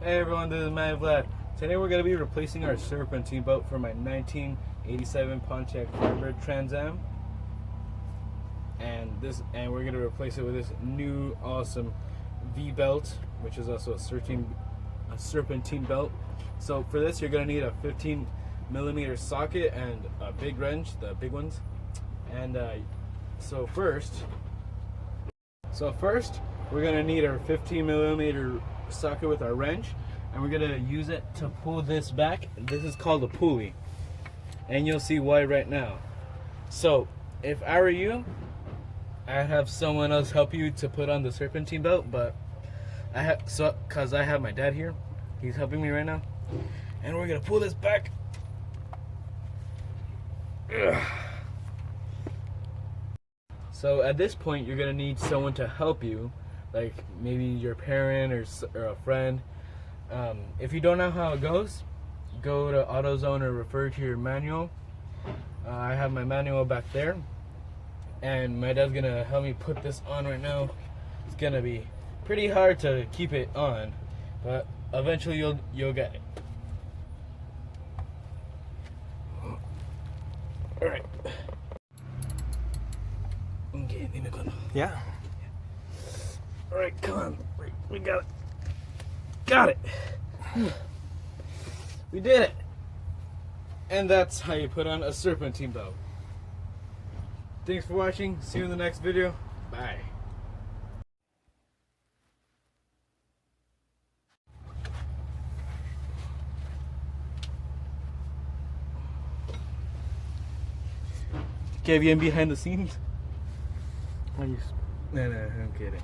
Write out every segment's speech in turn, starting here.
Hey everyone, this is Man Vlad. Today we're going to be replacing our serpentine belt for my 1987 Pontiac Firebird Trans Am. And we're going to replace it with this new awesome V belt, which is also a serpentine belt. So for this you're going to need a 15mm socket and a big wrench, the big ones. And so first we're going to need our 15mm socket with our wrench, and we're going to use it to pull this back. This is called a pulley, and you'll see why right now. So if I were you, I'd have someone else help you to put on the serpentine belt, but because I have my dad here, he's helping me right now, and we're going to pull this back. Ugh. So at this point you're going to need someone to help you, like maybe your parent or a friend. If you don't know how it goes, go to AutoZone or refer to your manual. I have my manual back there, and my dad's gonna help me put this on right now. It's gonna be pretty hard to keep it on, but eventually you'll get it. All right. Okay, Yeah. all right, come on. We got it. Got it. We did it. And that's how you put on a serpentine belt. Thanks for watching. See you in the next video. Bye. Kevin behind the scenes? No, I'm kidding.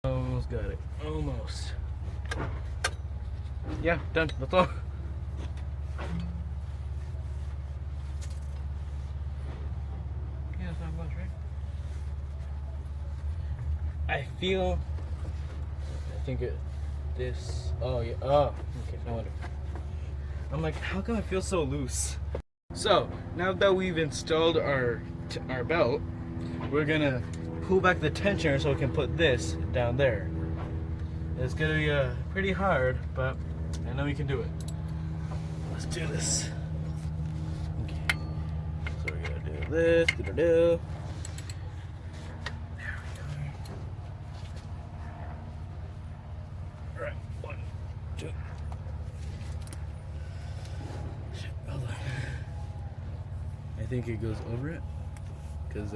Almost got it. Almost. Yeah, done. That's all. Yeah, that's not much, right? I think this. Oh, yeah. Oh, okay. No wonder. I'm like, how come I feel so loose? So, now that we've installed our belt, we're gonna pull back the tensioner so we can put this down there. It's gonna be pretty hard, but I know we can do it. Let's do this. Okay. So we're gonna do this. There we go. All right, 1, 2. Shit, hold on. I think it goes over it, because